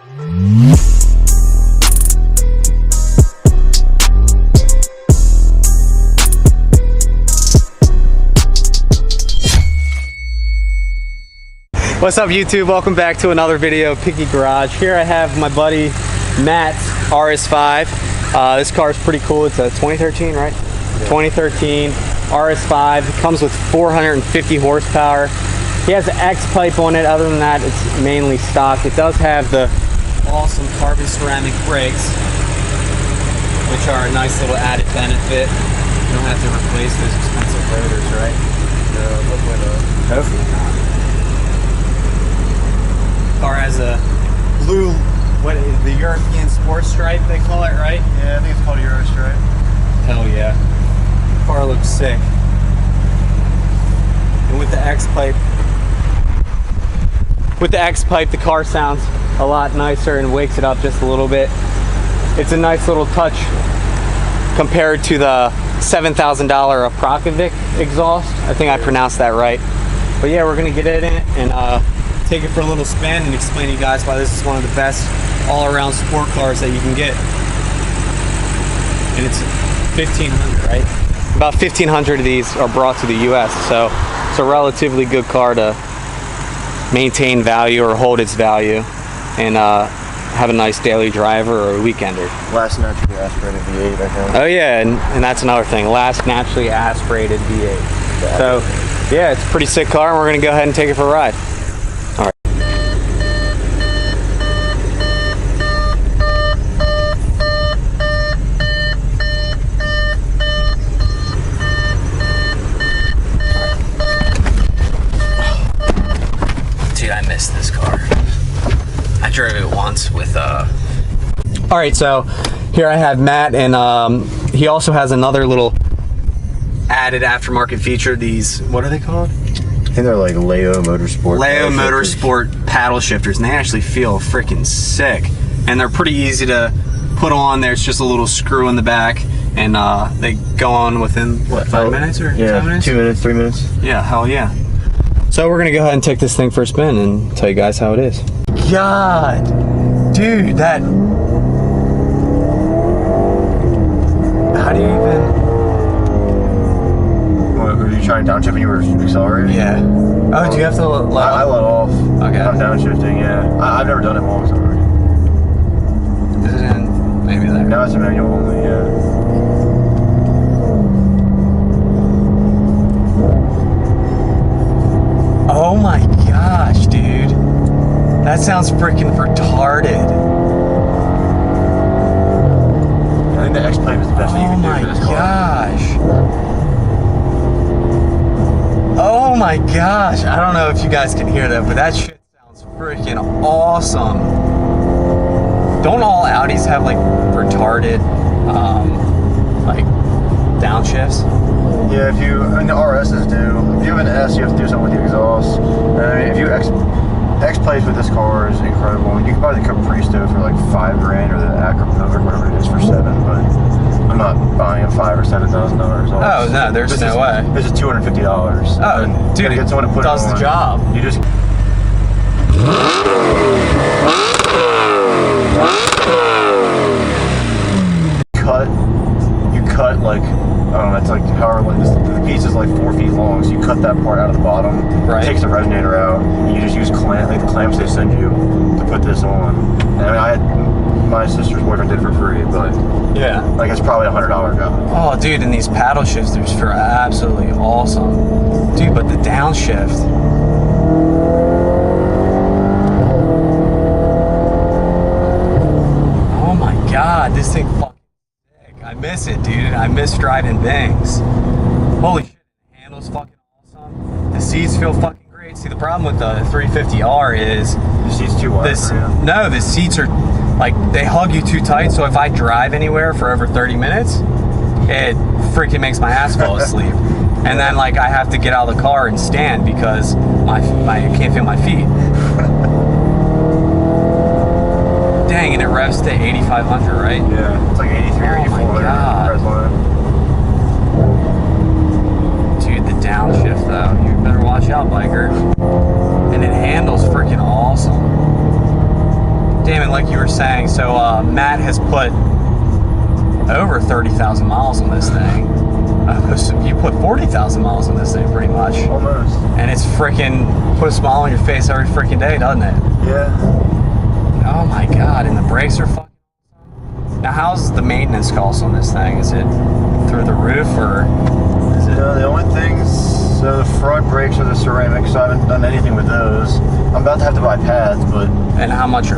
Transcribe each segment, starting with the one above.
What's up YouTube? Welcome back to another video of Picky Garage. Here I have my buddy Matt's RS5. This car is pretty cool. It's a 2013, right? Yeah. 2013 RS5. It comes with 450 horsepower. He has an X pipe on it. Other than that, it's mainly stock. It does have the awesome carbon ceramic brakes, which are a nice little added benefit. You don't have to replace those expensive rotors, right? No, hopefully not. Hopefully not. Car has a blue, what is the European sports stripe they call it, right? Yeah, I think it's called Euro stripe. Hell yeah. Car looks sick. And with the X pipe, the car sounds a lot nicer and wakes it up just a little bit. It's a nice little touch compared to the $7,000 Aprokovic exhaust. I think I pronounced that right. But yeah, we're gonna get it in and take it for a little spin and explain to you guys why this is one of the best all-around sport cars that you can get. And it's 1,500, right? About 1,500 of these are brought to the US, so it's a relatively good car to maintain value or hold its value and have a nice daily driver or a weekender. Last naturally aspirated V8, I think. Oh yeah, and that's another thing. Last naturally aspirated V8. Yeah. So yeah, it's a pretty sick car and we're gonna go ahead and take it for a ride. This car, I drove it once with all right, so here I have Matt, and he also has another little added aftermarket feature. These, what are they called? I think they're like Leo Motorsport paddle shifters, and they actually feel freaking sick, and they're pretty easy to put on. There's just a little screw in the back, and they go on within what, 5 minutes or 5 minutes? 2 minutes, 3 minutes. Yeah, hell yeah. So we're gonna go ahead and take this thing for a spin and tell you guys how it is. God, dude, that, how do you even? What, were you trying to downshift when you were accelerating? Yeah. Oh, do you have to let I let off. Okay. I'm downshifting, yeah. I've never done it while accelerating. Is it in? Maybe there. No, it's a manual only, yeah. Oh my gosh, dude. That sounds freaking retarded. I think the X pipe is the best thing you can do for this car. Oh my gosh. I don't know if you guys can hear that, but that shit sounds freaking awesome. Don't all Audis have like retarded like downshifts? Yeah, if you, I mean the RSs do. If you have an S, you have to do something with the exhaust. I mean, if you X plays with this car is incredible. You can buy the Capristo for like $5 grand or the Acropovic, whatever it is, for $7. But I'm not buying a $5,000 or $7,000. Oh no, there's no way. This is $250. Oh, dude, get someone to put does it on. The job. You just. Cut like, I don't know, it's like however long, the piece is like 4 feet long, so you cut that part out of the bottom, right. Takes the resonator out, and you just use the clamps they send you to put this on. And I mean, my sister's boyfriend did it for free, but yeah, like it's probably $100 job. Oh dude, and these paddle shifters are absolutely awesome. Dude, but the downshift. Oh my god, this thing fucking sick. I miss it, dude. I miss driving things. Holy shit, the handle's fucking awesome. The seats feel fucking great. See, the problem with the 350R is the seat's too wide for you. No, the seats are like, they hug you too tight, so if I drive anywhere for over 30 minutes, it freaking makes my ass fall asleep. And then like I have to get out of the car and stand because I can't feel my feet. Dang, and it revs to 8,500, right? Yeah, it's like 83 or 84. Oh my god. Dude, the downshift though, you better watch out, biker. And it handles freaking awesome. Damn, and like you were saying, so Matt has put over 30,000 miles on this thing. So you put 40,000 miles on this thing, pretty much. Almost. And it's freaking put a smile on your face every freaking day, doesn't it? Yeah. Oh my god! And the brakes are fucking. Now, how's the maintenance cost on this thing? Is it through the roof, or is it? No, the only things. So the front brakes are the ceramic, so I haven't done anything with those. I'm about to have to buy pads, but. And how much do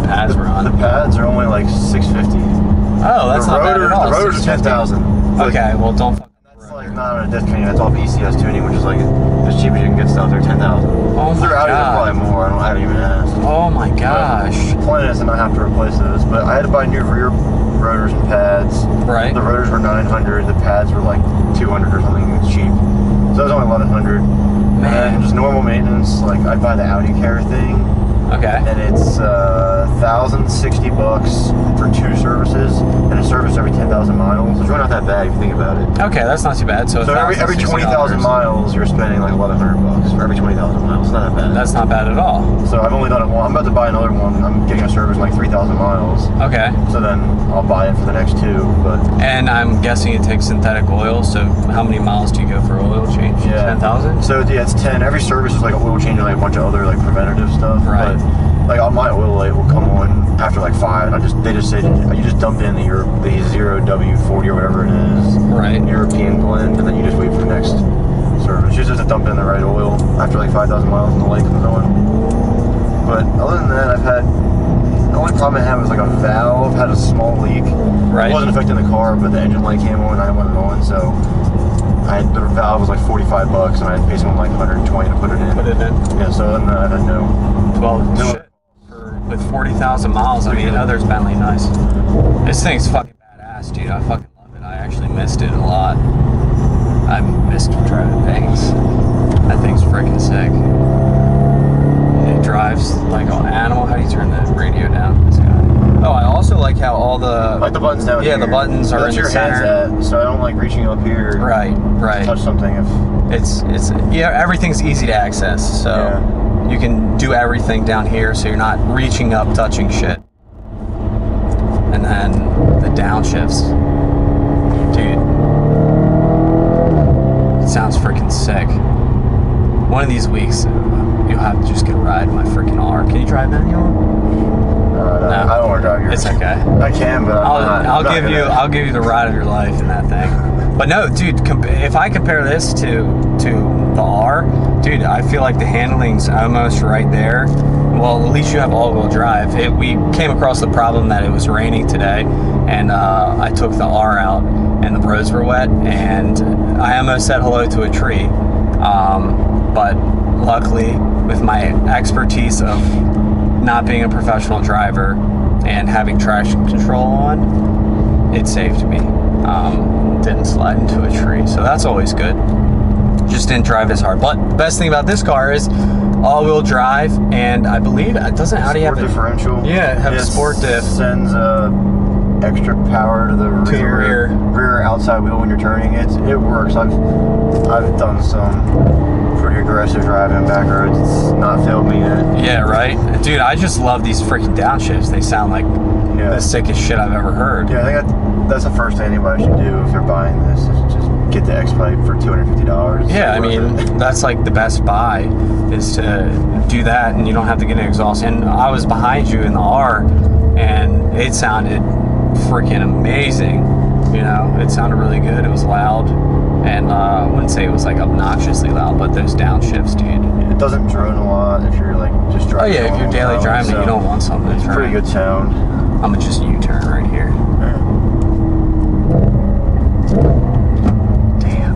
pads run? The pads are only like $650. Oh, that's not bad at all. The rotors are 10,000. Okay, well don't. That's like not on a discount. That's all BCS tuning, which is like as cheap as you can get stuff. They're 10,000. Oh my They're out god. probably more. I haven't even asked. Oh my gosh. The plan is to not have to replace those, but I had to buy new rear rotors and pads. Right. The rotors were $900. The pads were like $200 or something. It's cheap. So it was only $1,100. Man. And just normal maintenance. Like I'd buy the Audi Care thing. Okay. And it's $1,060 for 2 services, and a service every 10,000 miles. It's really not that bad if you think about it. Okay, that's not too bad. So every 20,000 miles, you're spending like $1,100 for every 20,000 miles. It's not that bad. That's not bad at all. So I've only done it once. I'm about to buy another one. I'm getting a service in like 3,000 miles. Okay. So then I'll buy it for the next 2. But And I'm guessing it takes synthetic oil. So how many miles do you go for oil change? yeah, 10,000. So yeah, it's 10. Every service is like an oil change and like a bunch of other like preventative stuff. Right. But like on my oil light will come on after like 5, and they just say you just dump in the 0W40 or whatever it is. Right. European blend, and then you just wait for the next service. You just have to dump in the right oil after like 5,000 miles and the light comes on. But other than that, the only problem I had was like a valve had a small leak. Right. It wasn't affecting the car, but the engine light came on and I wanted it on, so the valve was like $45 and I had to pay someone like $120 to put it in. Put it in. Yeah, so other than that, I had no. Shit. With 40,000 miles, I mean, there's Bentley nice. This thing's fucking badass, dude. I fucking love it. I actually missed it a lot. I missed driving things. That thing's freaking sick. It drives like an animal. How do you turn the radio down? This guy. Oh, I also like how all the Like the buttons down here. the buttons are That's in the your center. hand's at, so I don't like reaching up here. Right. To touch something if. It's everything's easy to access. So. Yeah. You can do everything down here, so you're not reaching up, touching shit. And then the downshifts. Dude. It sounds freaking sick. One of these weeks, you'll have to just get a ride in my freaking R. Can you drive manual? No. I don't want to drive yours. It's okay. I can, but I'll give you the ride of your life in that thing. But no, dude, if I compare this to the R, dude, I feel like the handling's almost right there. Well, at least you have all-wheel drive. We came across the problem that it was raining today, and I took the R out, and the roads were wet, and I almost said hello to a tree. But luckily, with my expertise of not being a professional driver and having traction control on, it saved me. Didn't slide into a tree, so that's always good. Just didn't drive as hard. But the best thing about this car is all-wheel drive, and I believe it doesn't Audi have a differential. Yeah, have a sport diff. Sends extra power to the rear outside wheel when you're turning. It works. I've done some pretty aggressive driving back roads. It's not failed me yet. Yeah, right, dude. I just love these freaking downshifts. They sound like the sickest shit I've ever heard. Yeah, I think that's the first thing anybody should do if they're buying this. Is just get the X-Pipe for $250. Yeah, I mean, that's like the best buy is to do that, and you don't have to get an exhaust. And I was behind you in the R, and it sounded freaking amazing. You know, it sounded really good. It was loud, and I wouldn't say it was like obnoxiously loud, but those downshifts, dude. It doesn't drone a lot if you're like just driving. Oh yeah, if you're daily driving, you don't want something that's pretty good sound. I'm gonna just U-turn right here. Damn.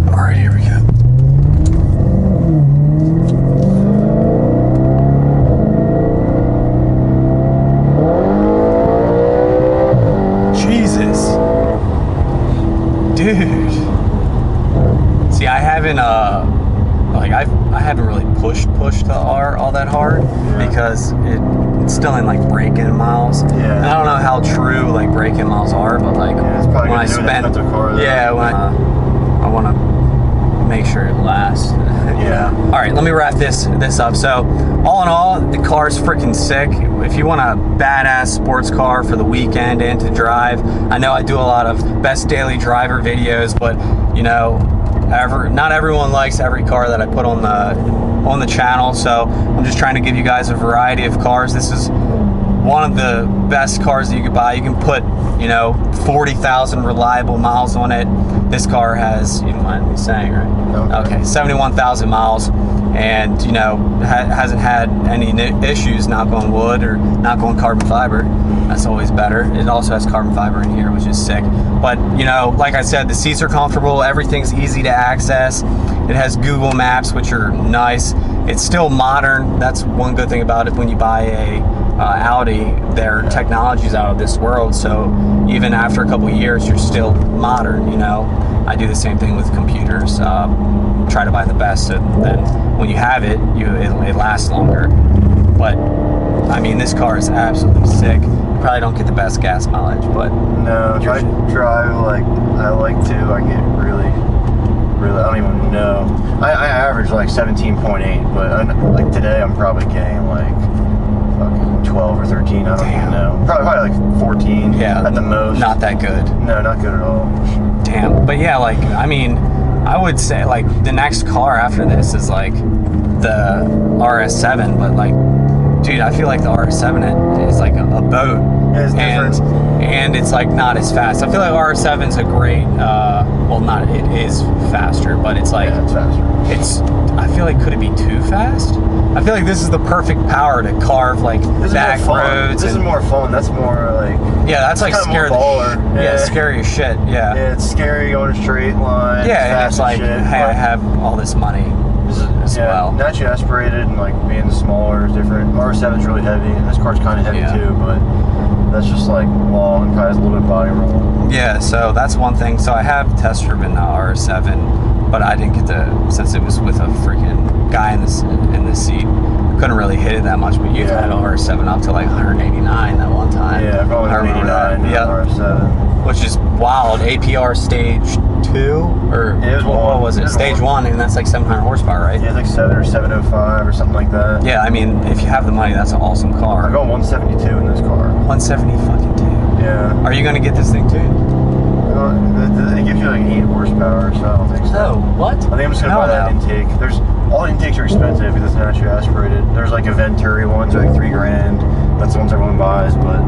All right, here we go. Jesus. Dude. See, I haven't like I haven't really pushed the R all that hard because it's still in like break-in miles. Yeah. And I don't know how true like break break-in miles are, but like it's probably when I good to do an spend, expensive car, though. yeah, when I want to make sure it lasts. Yeah. All right, let me wrap this up. So, all in all, the car's freaking sick. If you want a badass sports car for the weekend and to drive, I know I do a lot of best daily driver videos, but you know, not everyone likes every car that I put on the channel. So I'm just trying to give you guys a variety of cars. This is one of the best cars that you could buy. You can put, you know, 40,000 reliable miles on it. This car has, you don't mind me saying, right? Okay, 71,000 miles, and you know, hasn't had any issues, knock on wood, or knock on carbon fiber. That's always better. It also has carbon fiber in here, which is sick. But you know, like I said, the seats are comfortable, everything's easy to access. It has Google Maps, which are nice. It's still modern. That's one good thing about it. When you buy a Audi, their technology's out of this world, so even after a couple of years, you're still modern, you know. I do the same thing with computers. Try to buy the best, so then when you have it, it lasts longer. But I mean, this car is absolutely sick. You probably don't get the best gas mileage, but no, if I drive like I like to, I get really, I don't even know. I average like 17.8, but like today I'm probably getting like 12 or 13, I don't even know. Probably like 14 at the most. Not that good. No, not good at all. Damn. But yeah, like, I mean, I would say like the next car after this is like the RS7, but like, dude, I feel like the RS7 is like a boat. It's different. And it's like not as fast. I feel like RS7's a great, it is faster, but it's like, yeah, it's faster. I feel like, could it be too fast? I feel like this is the perfect power to carve like back roads. This is more fun. That's more like, yeah, that's like scary. Yeah, scary as shit. Yeah. Yeah, it's scary going a straight line. Yeah, and it's like, shit, hey, I have all this money as well. Naturally aspirated and like being smaller is different. RS7 is really heavy, and this car's kind of heavy too, but that's just like long and probably has a little bit of body roll. Yeah, so that's one thing. So I have test driven the RS7, but I didn't get to, since it was with a freaking guy in the seat, couldn't really hit it that much. But you had RS7 up to like 189 that one time. Yeah, probably 189. Yeah, RS7, which is wild. APR stage 2 or what was it? Stage 1, and that's like 700 horsepower, right? Yeah, it's like 7 or 705 or something like that. Yeah, I mean, if you have the money, that's an awesome car. I got 172 in this car. 170 fucking 2. Yeah. Are you gonna get this thing too? It gives you like 8 horsepower, so I don't think so. Oh, what? I think I'm just gonna buy that intake. All intakes are expensive because it's naturally aspirated. There's like a Venturi ones are like $3,000. That's the ones everyone buys, but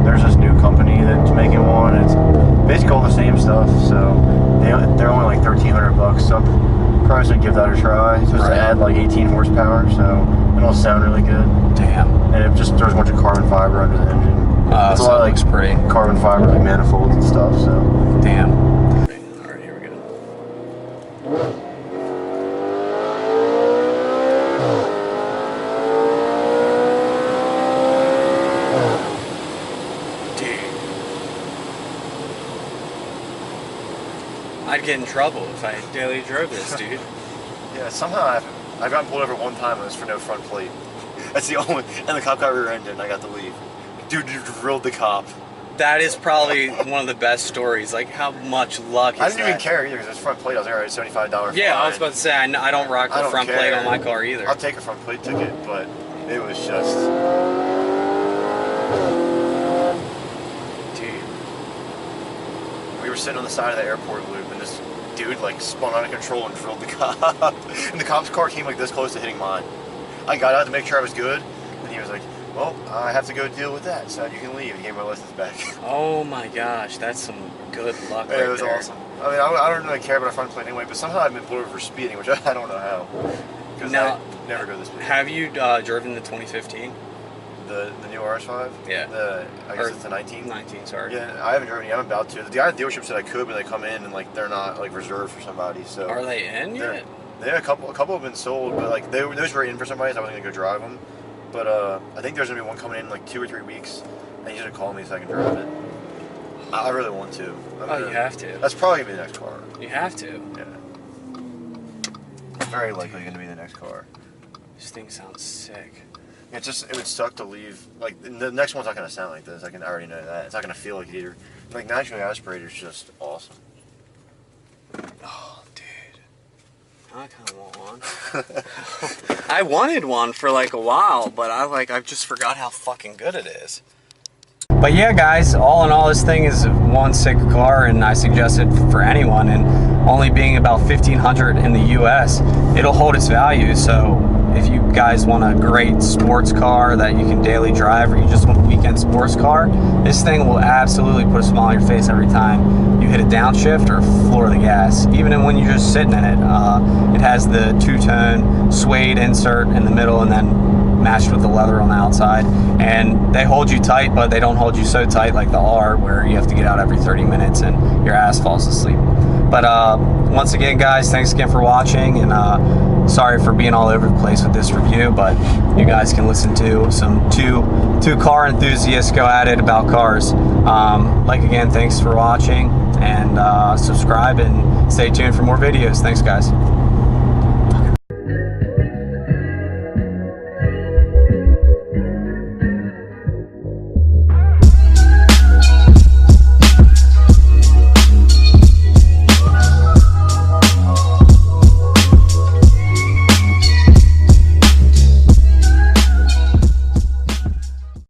there's this new company that's making one. It's basically all the same stuff, so they're only like $1,300. So I'm probably just gonna give that a try. It's supposed to add like 18 horsepower, so it'll sound really good. Damn. And it just throws a bunch of carbon fiber under the engine. It's a lot of like pretty carbon fiber, like manifolds and stuff. So damn. All right, here we go. Dude, I'd get in trouble if I daily drove this, dude. yeah, somehow I've gotten pulled over one time and it was for no front plate. That's the only, and the cop got rear-ended and I got to leave. Dude, you drilled the cop. That is probably one of the best stories. Like, how much luck is that? I didn't even care either because it's front plate. I was alright, $75 fine. Yeah, I was about to say, I don't rock the front plate on my car either. I'll take a front plate ticket, but it was just... Dude. We were sitting on the side of the airport loop and this dude like spun out of control and drilled the cop. And the cop's car came like this close to hitting mine. I got out to make sure I was good, and he was like, well, I have to go deal with that, so you can leave. He gave my license back. Oh my gosh, that's some good luck yeah, right it was there. awesome. I mean, I don't really care about a front plate anyway, but somehow I've been pulled over for speeding, which I don't know how. Because I never go this speed. Have you driven the 2015? The new RS5? Yeah. I guess it's the 19? 19, sorry. Yeah, I haven't driven it. I'm about to. The guy at the dealership said I could, but they come in and like they're not like reserved for somebody. So are they in yet? Yeah, a couple have been sold, but like those were in for somebody, so I wasn't gonna go drive them. But I think there's gonna be one coming in like 2 or 3 weeks, and he's gonna call me so I can drive it. I really want to. You have to. That's probably gonna be the next car. You have to. Yeah. Very likely gonna be the next car. This thing sounds sick. It would suck to leave. Like the next one's not gonna sound like this. I already know that. It's not gonna feel like it either. Like naturally aspirated is just awesome. Oh, dude, I kind of want one. I wanted one for like a while, but I just forgot how fucking good it is. But yeah, guys, all in all, this thing is one sick car, and I suggest it for anyone. And only being about $1,500 in the U.S., it'll hold its value. So if you guys want a great sports car that you can daily drive, or you just want a weekend sports car, this thing will absolutely put a smile on your face every time you hit a downshift or floor the gas. Even when you're just sitting in it, it has the two-tone suede insert in the middle, and then matched with the leather on the outside, and they hold you tight, but they don't hold you so tight like the R, where you have to get out every 30 minutes and your ass falls asleep. But once again, guys, thanks again for watching, and sorry for being all over the place with this review, but you guys can listen to some two car enthusiasts go at it about cars. Like, again, thanks for watching, and subscribe and stay tuned for more videos. Thanks, guys.